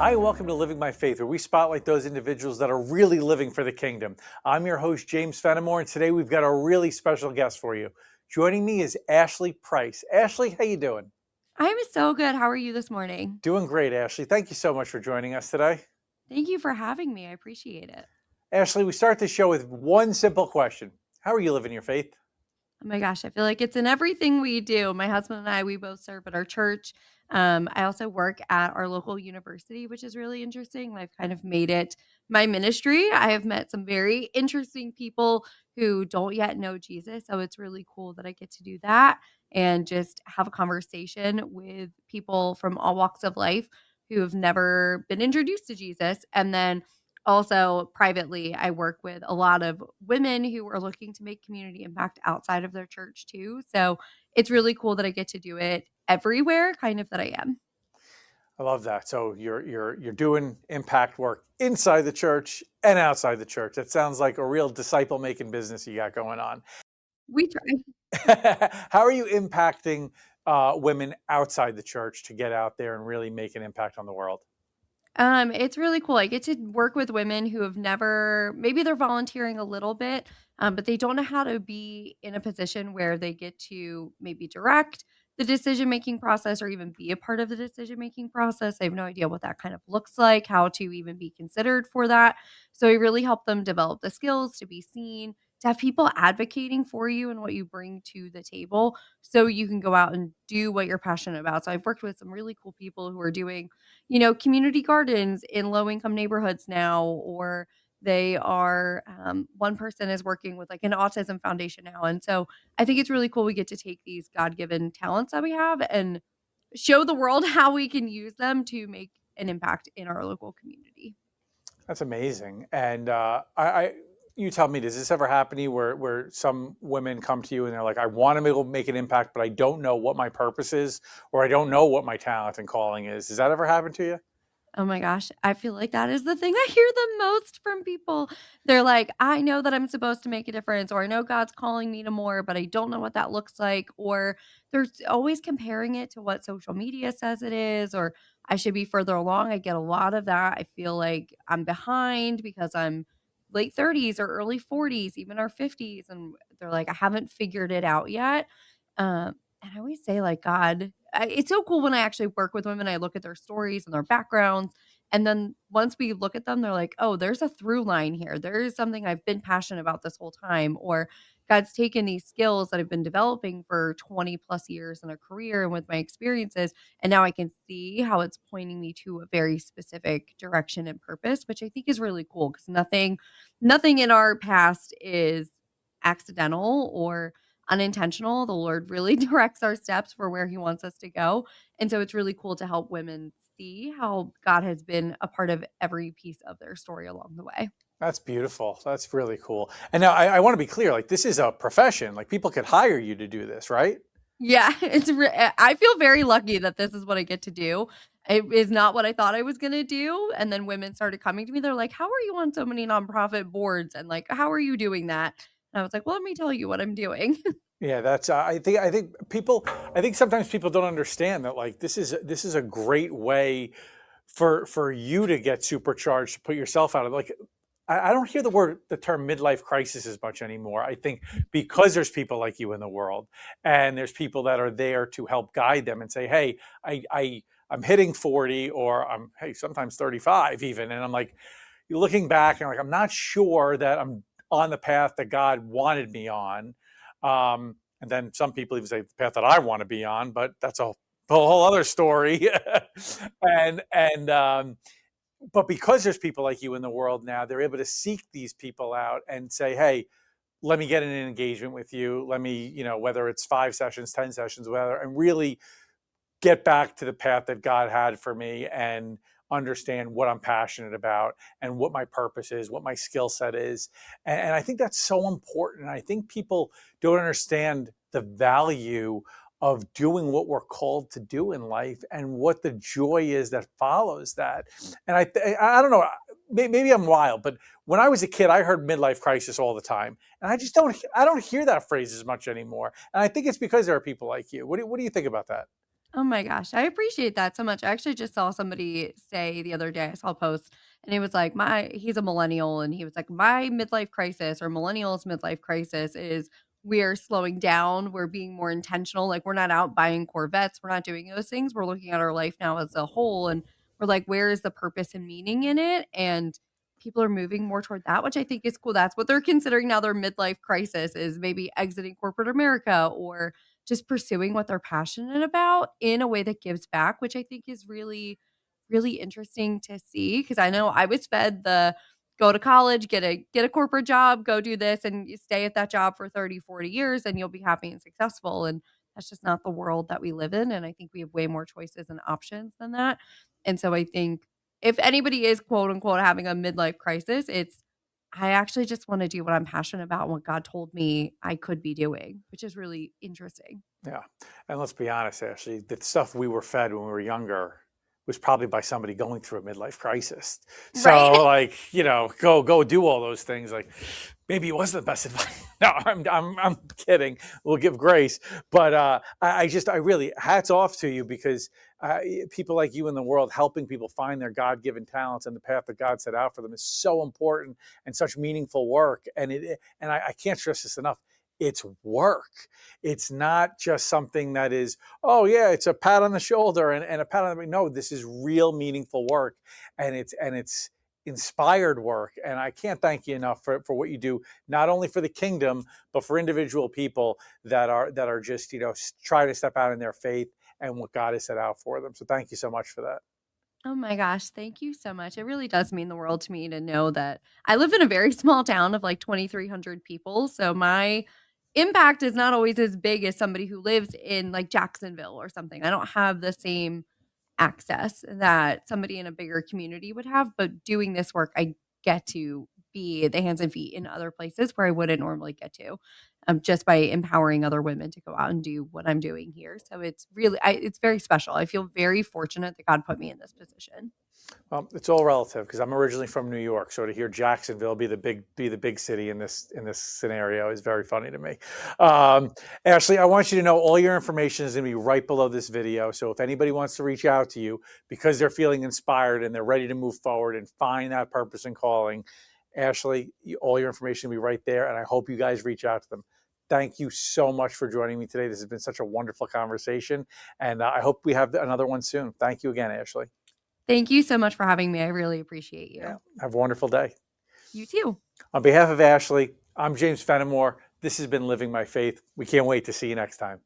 Hi, and welcome to Living My Faith, where we spotlight those individuals that are really living for the kingdom. I'm your host, James Fenimore, and today we've got a really special guest for you. Joining me is Ashley Price. Ashley, how you doing? I'm so good. How are you this morning? Doing great, Ashley. Thank you so much for joining us today. Thank you for having me. I appreciate it. Ashley, we start the show with one simple question. How are you living your faith? Oh my gosh, I feel like it's in everything we do. My husband and I, we both serve at our church. I also work at our local university, which is really interesting. I've kind of made it my ministry. I have met some very interesting people who don't yet know Jesus. So it's really cool that I get to do that and just have a conversation with people from all walks of life who have never been introduced to Jesus. And then also, privately, I work with a lot of women who are looking to make community impact outside of their church too. So it's really cool that I get to do it everywhere, kind of that I am. I love that. So you're doing impact work inside the church and outside the church. That sounds like a real disciple making business you got going on. We try. How are you impacting women outside the church to get out there and really make an impact on the world? It's really cool. I get to work with women who have never, maybe they're volunteering a little bit, but they don't know how to be in a position where they get to maybe direct the decision making process or even be a part of the decision making process. They have no idea what that kind of looks like, how to even be considered for that. So I really help them develop the skills to be seen, to have people advocating for you and what you bring to the table so you can go out and do what you're passionate about. So I've worked with some really cool people who are doing community gardens in low income neighborhoods now, or they are one person is working with like an autism foundation now. And so I think it's really cool we get to take these God given talents that we have and show the world how we can use them to make an impact in our local community. That's amazing. And you tell me, does this ever happen to you where some women come to you and they're like, I want to make an impact, but I don't know what my purpose is, or I don't know what my talent and calling is. Does that ever happen to you? Oh my gosh, I feel like that is the thing I hear the most from people. They're like, "I know that I'm supposed to make a difference," or "I know God's calling me to more, but I don't know what that looks like," or they're always comparing it to what social media says it is, or I should be further along. I get a lot of that. I feel like I'm behind because I'm late 30s or early 40s, even our 50s, and they're like, "I haven't figured it out yet." And I always say, like, God, it's so cool when I actually work with women. I look at their stories and their backgrounds. And then once we look at them, they're like, oh, there's a through line here. There is something I've been passionate about this whole time. Or God's taken these skills that I've been developing for 20 plus years in a career and with my experiences. And now I can see how it's pointing me to a very specific direction and purpose, which I think is really cool because nothing in our past is accidental or unintentional. The Lord really directs our steps for where he wants us to go. And so it's really cool to help women see how God has been a part of every piece of their story along the way. That's beautiful. That's really cool. And now I want to be clear, like this is a profession. Like people could hire you to do this, right? Yeah, I feel very lucky that this is what I get to do. It is not what I thought I was going to do, and then women started coming to me. They're like, "How are you on so many nonprofit boards?" And like, "How are you doing that?" And I was like, "Well, let me tell you what I'm doing." Yeah, that's. I think sometimes people don't understand that. Like this is a great way for you to get supercharged to put yourself out of like. I don't hear the term midlife crisis as much anymore. I think because there's people like you in the world, and there's people that are there to help guide them and say, hey, I'm hitting 40, or I'm hey sometimes 35 even, and I'm like, you're looking back and like I'm not sure that I'm on the path that God wanted me on. And then some people even say the path that I want to be on, but that's a whole other story. And but because there's people like you in the world now, they're able to seek these people out and say, hey, let me get in an engagement with you. Let me, whether it's 5 sessions, 10 sessions, whether, and really get back to the path that God had for me and understand what I'm passionate about and what my purpose is, what my skill set is. And I think that's so important. I think people don't understand the value of doing what we're called to do in life and what the joy is that follows that. And I don't know, maybe I'm wild, but when I was a kid, I heard midlife crisis all the time. And I don't hear that phrase as much anymore. And I think it's because there are people like you. What do you think about that? Oh my gosh, I appreciate that so much. I actually just saw somebody say the other day, I saw a post and it was like, my he's a millennial and he was like, my midlife crisis or millennials midlife crisis is we're slowing down, we're being more intentional. Like we're not out buying Corvettes, we're not doing those things. We're looking at our life now as a whole and we're like, where is the purpose and meaning in it? And people are moving more toward that, which I think is cool. That's what they're considering now their midlife crisis is maybe exiting corporate America or just pursuing what they're passionate about in a way that gives back, which I think is really, really interesting to see. Cause I know I was fed the go to college, get a corporate job, go do this and you stay at that job for 30, 40 years and you'll be happy and successful. And that's just not the world that we live in. And I think we have way more choices and options than that. And so I think if anybody is quote unquote having a midlife crisis, it's I actually just wanna do what I'm passionate about and what God told me I could be doing, which is really interesting. Yeah. And let's be honest, Ashley, the stuff we were fed when we were younger was probably by somebody going through a midlife crisis. Right? So like, go do all those things. Like maybe it wasn't the best advice. No, I'm kidding. We'll give grace. But I really hats off to you because people like you in the world helping people find their God-given talents and the path that God set out for them is so important and such meaningful work. And I can't stress this enough. It's work. It's not just something that is, oh yeah, it's a pat on the shoulder and a pat on the back. No, this is real meaningful work, and it's inspired work. And I can't thank you enough for what you do, not only for the kingdom, but for individual people that are just trying to step out in their faith and what God has set out for them. So thank you so much for that. Oh my gosh, thank you so much. It really does mean the world to me to know that I live in a very small town of like 2,300 people, so my impact is not always as big as somebody who lives in like Jacksonville or something. I don't have the same access that somebody in a bigger community would have, but doing this work, I get to be the hands and feet in other places where I wouldn't normally get to, just by empowering other women to go out and do what I'm doing here. So it's really, it's very special. I feel very fortunate that God put me in this position. Well, it's all relative because I'm originally from New York, so to hear Jacksonville be the big city in this scenario is very funny to me. Um, Ashley, I want you to know all your information is going to be right below this video. So if anybody wants to reach out to you because they're feeling inspired and they're ready to move forward and find that purpose and calling, Ashley, all your information will be right there, and I hope you guys reach out to them. Thank you so much for joining me today. This has been such a wonderful conversation, and I hope we have another one soon. Thank you again, Ashley. Thank you so much for having me. I really appreciate Yeah. you. Have a wonderful day. You too. On behalf of Ashley, I'm James Fenimore. This has been Living My Faith. We can't wait to see you next time.